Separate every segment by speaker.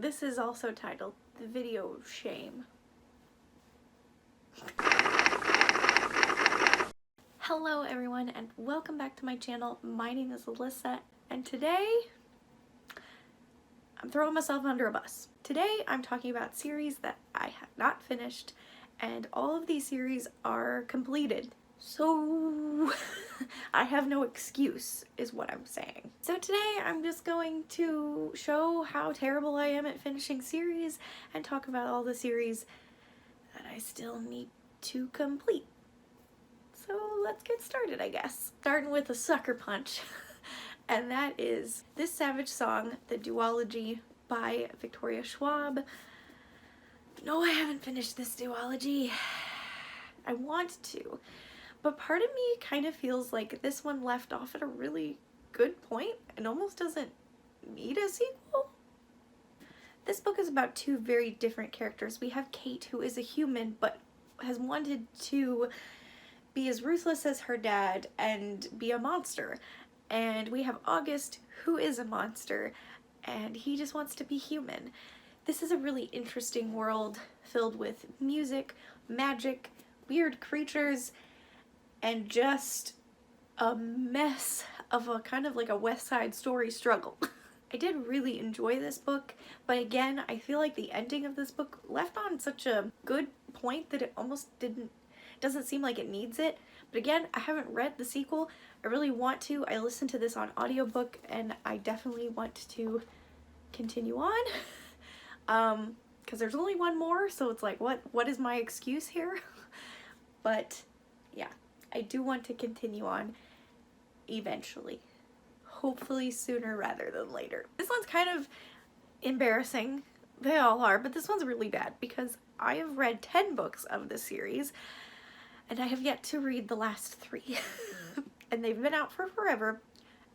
Speaker 1: This is also titled The Video Shame. Hello everyone and welcome back to my channel. My name is Alyssa and today I'm throwing myself under a bus. Today I'm talking about series that I have not finished, and all of these series are completed. So I have no excuse is what I'm saying. So today I'm just going to show how terrible I am at finishing series and talk about all the series that I still need to complete. So let's get started, I guess. Starting with a sucker punch, and that is This Savage Song, the duology by Victoria Schwab. No, I haven't finished this duology. I want to, but part of me kind of feels like this one left off at a really good point and almost doesn't need a sequel. This book is about two very different characters. We have Kate, who is a human but has wanted to be as ruthless as her dad and be a monster. And we have August, who is a monster, and he just wants to be human. This is a really interesting world filled with music, magic, weird creatures, and just a mess of a kind of like a West Side Story struggle. I did really enjoy this book, but again, I feel like the ending of this book left on such a good point that it almost doesn't seem like it needs it. But again, I haven't read the sequel. I really want to. I listened to this on audiobook and I definitely want to continue on. Because there's only one more, so it's like, what is my excuse here? But yeah, I do want to continue on eventually. Hopefully sooner rather than later. This one's kind of embarrassing. They all are, but this one's really bad because I have read 10 books of this series and I have yet to read the last 3. And they've been out for forever,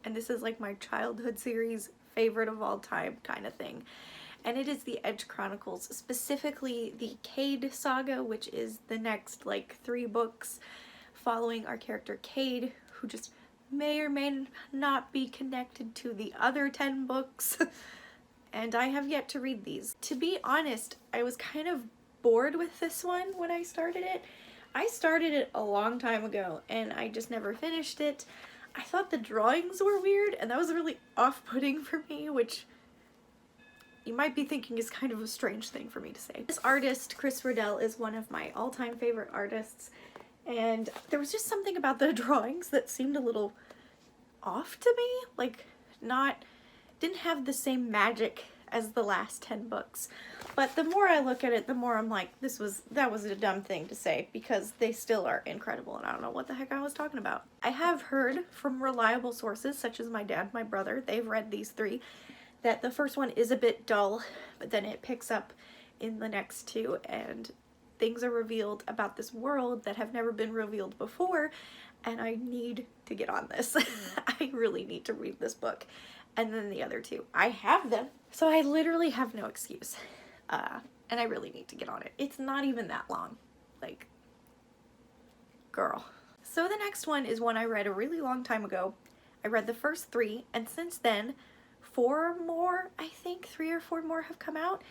Speaker 1: and this is like my childhood series, favorite of all time kind of thing. And it is the Edge Chronicles, specifically the Cade saga, which is the next like 3 books following our character Cade, who just may or may not be connected to the other 10 books. And I have yet to read these. To be honest, I was kind of bored with this one when I started it. I started it a long time ago and I just never finished it. I thought the drawings were weird and that was really off-putting for me, which you might be thinking is kind of a strange thing for me to say. This artist, Chris Riddel, is one of my all-time favorite artists, and there was just something about the drawings that seemed a little off to me, like didn't have the same magic as the last 10 books. But the more I look at it, the more I'm like, that was a dumb thing to say, because they still are incredible and I don't know what the heck I was talking about. I have heard from reliable sources such as my dad, my brother, they've read these 3, that the first one is a bit dull, but then it picks up in the next 2 and things are revealed about this world that have never been revealed before, and I need to get on this. I really need to read this book. And then the other 2, I have them, so I literally have no excuse. And I really need to get on it. It's not even that long. Like, girl. So the next one is one I read a really long time ago. I read the first 3, and since then 4 more, I think 3 or 4 more have come out,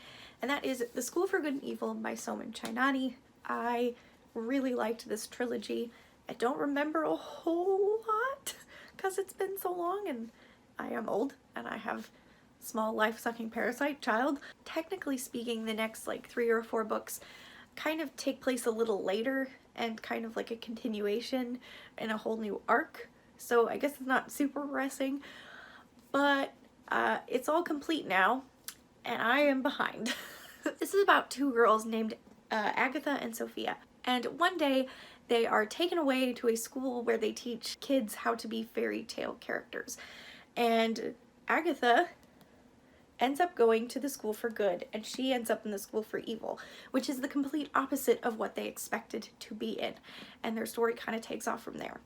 Speaker 1: and that is The School for Good and Evil by Soman Chainani. I really liked this trilogy. I don't remember a whole lot because it's been so long and I am old and I have small life-sucking parasite child. Technically speaking, the next like 3 or 4 books kind of take place a little later and kind of like a continuation in a whole new arc. So I guess it's not super progressing, but it's all complete now and I am behind. This is about 2 girls named Agatha and Sophia, and one day they are taken away to a school where they teach kids how to be fairy tale characters. And Agatha ends up going to the school for good and she ends up in the school for evil, which is the complete opposite of what they expected to be in. And their story kind of takes off from there.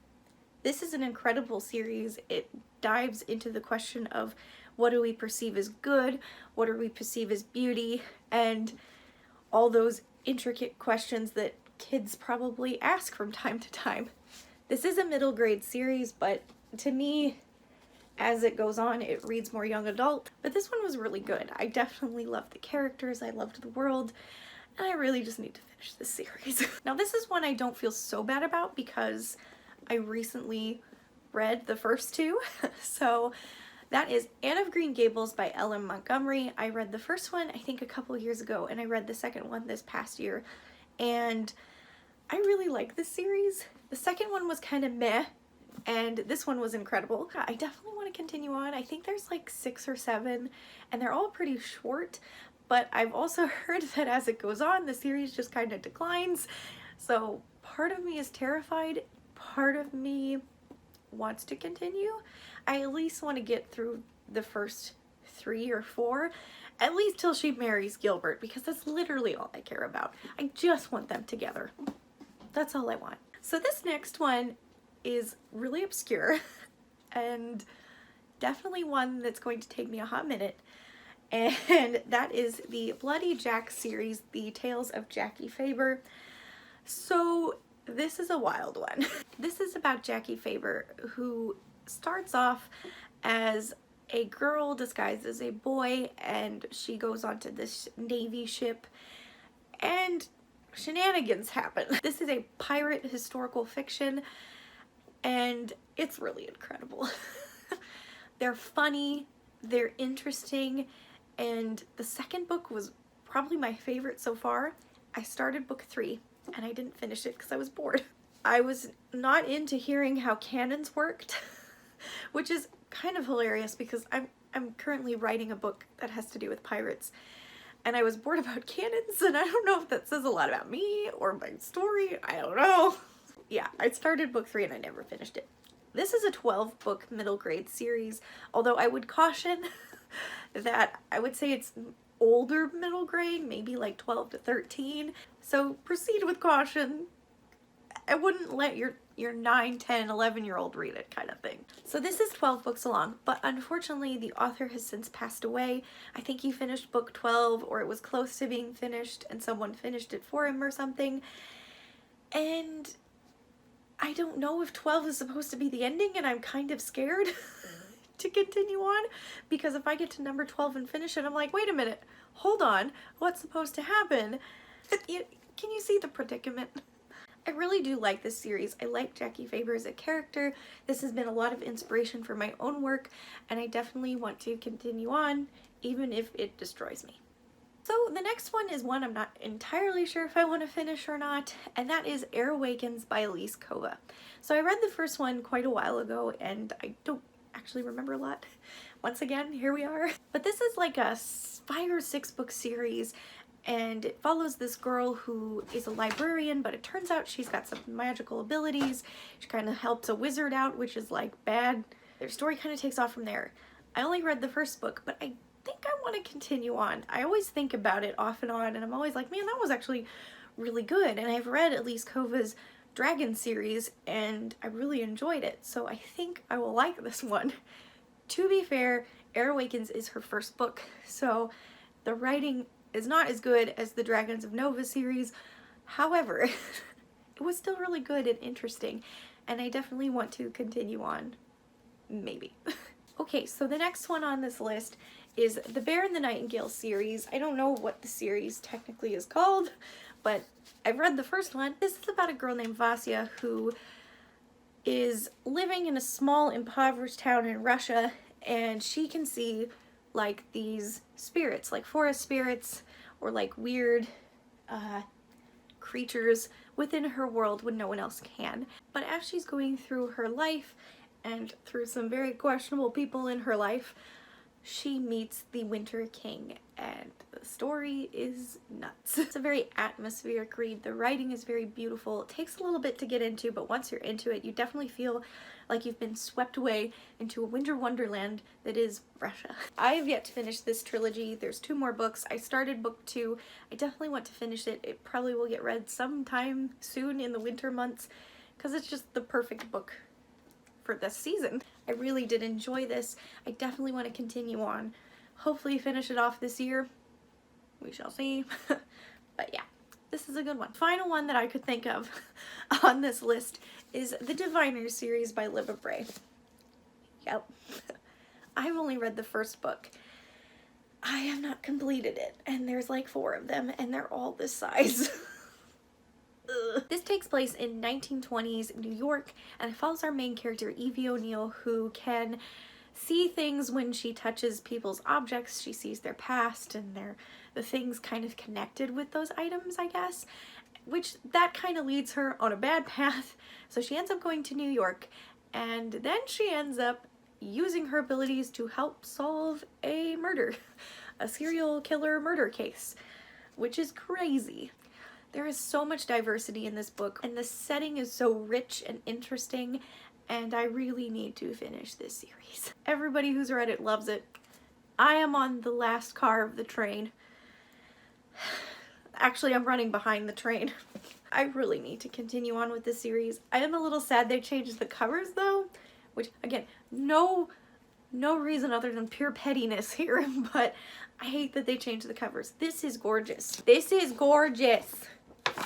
Speaker 1: This is an incredible series. It dives into the question of what do we perceive as good, what do we perceive as beauty, and all those intricate questions that kids probably ask from time to time. This is a middle grade series, but to me, as it goes on, it reads more young adult, but this one was really good. I definitely loved the characters, I loved the world, and I really just need to finish this series. Now this is one I don't feel so bad about because I recently read the first two. So that is Anne of Green Gables by Ellen Montgomery. I read the first one I think a couple years ago, and I read the second one this past year, and I really like this series. The second one was kind of meh, and this one was incredible. I definitely want to continue on. I think there's like 6 or 7, and they're all pretty short, but I've also heard that as it goes on, the series just kind of declines. So part of me is terrified, part of me wants to continue. I at least want to get through the first 3 or 4, at least till she marries Gilbert, because that's literally all I care about. I just want them together. That's all I want. So this next one is really obscure and definitely one that's going to take me a hot minute, and that is the Bloody Jack series, The Tales of Jackie Faber. So this is a wild one. This is about Jackie Faber, who starts off as a girl disguised as a boy, and she goes onto this Navy ship and shenanigans happen. This is a pirate historical fiction, and it's really incredible. They're funny, they're interesting, and the second book was probably my favorite so far. I started book 3 and I didn't finish it because I was bored. I was not into hearing how cannons worked, which is kind of hilarious because I'm currently writing a book that has to do with pirates, and I was bored about cannons, and I don't know if that says a lot about me or my story. I don't know. Yeah, I started book 3 and I never finished it. This is a 12-book middle grade series, although I would caution that I would say it's older middle grade, maybe like 12 to 13. So proceed with caution. I wouldn't let your 9, 10, 11-year-old read it kind of thing. So this is 12 books long, but unfortunately the author has since passed away. I think he finished book 12, or it was close to being finished, and someone finished it for him or something. And I don't know if 12 is supposed to be the ending, and I'm kind of scared to continue on, because if I get to number 12 and finish it, I'm like, wait a minute, hold on, what's supposed to happen? Can you see the predicament? I really do like this series. I like Jackie Faber as a character. This has been a lot of inspiration for my own work, and I definitely want to continue on, even if it destroys me. So the next one is one I'm not entirely sure if I want to finish or not, and that is Awakens by Elise Kova. So I read the first one quite a while ago, and I don't actually remember a lot. Once again, here we are. But this is like a 5 or 6 book series, and it follows this girl who is a librarian, but it turns out she's got some magical abilities. She kind of helps a wizard out, which is like bad. Their story kind of takes off from there. I only read the first book, but I think I want to continue on. I always think about it off and on, and I'm always like, man, that was actually really good. And I've read Elise Kova's Dragon series, and I really enjoyed it, so I think I will like this one. To be fair, Awakens is her first book, so the writing is not as good as the Dragons of Nova series. However, it was still really good and interesting, and I definitely want to continue on. Maybe. Okay, so the next one on this list is the Bear and the Nightingale series. I don't know what the series technically is called, but I've read the first one. This is about a girl named Vasya who is living in a small impoverished town in Russia, and she can see like these spirits, like forest spirits or like weird creatures within her world when no one else can. But as she's going through her life and through some very questionable people in her life, she meets the Winter King, and the story is nuts. It's a very atmospheric read. The writing is very beautiful. It takes a little bit to get into, but once you're into it, you definitely feel like you've been swept away into a winter wonderland that is Russia. I have yet to finish this trilogy. There's 2 more books. I started book 2. I definitely want to finish it. It probably will get read sometime soon in the winter months, because it's just the perfect book for this season. I really did enjoy this. I definitely want to continue on. Hopefully finish it off this year. We shall see. But yeah, this is a good one. Final one that I could think of on this list is the Diviners series by Libba Bray. Yep. I've only read the first book. I have not completed it, and there's like 4 of them, and they're all this size. This takes place in 1920s New York, and it follows our main character, Evie O'Neill, who can see things when she touches people's objects. She sees their past and the things kind of connected with those items, I guess, which that kind of leads her on a bad path. So she ends up going to New York, and then she ends up using her abilities to help solve a murder, a serial killer murder case, which is crazy. There is so much diversity in this book, and the setting is so rich and interesting, and I really need to finish this series. Everybody who's read it loves it. I am on the last car of the train. Actually, I'm running behind the train. I really need to continue on with this series. I am a little sad they changed the covers though, which again, no reason other than pure pettiness here, but I hate that they changed the covers. This is gorgeous. This is gorgeous.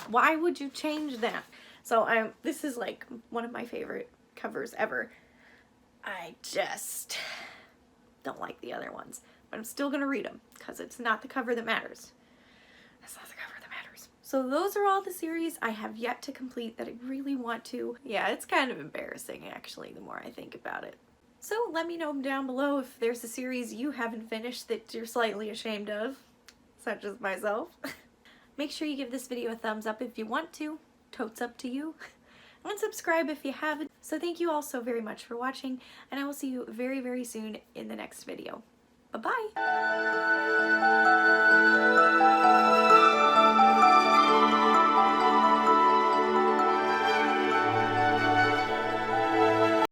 Speaker 1: Why would you change that? So this is like one of my favorite covers ever. I just don't like the other ones, but I'm still gonna read them because it's not the cover that matters. It's not the cover that matters. So those are all the series I have yet to complete that I really want to. Yeah, it's kind of embarrassing actually the more I think about it. So let me know down below if there's a series you haven't finished that you're slightly ashamed of, such as myself. Make sure you give this video a thumbs up if you want to. Totes up to you. And subscribe if you haven't. So thank you all so very much for watching, and I will see you very, very soon in the next video. Bye-bye!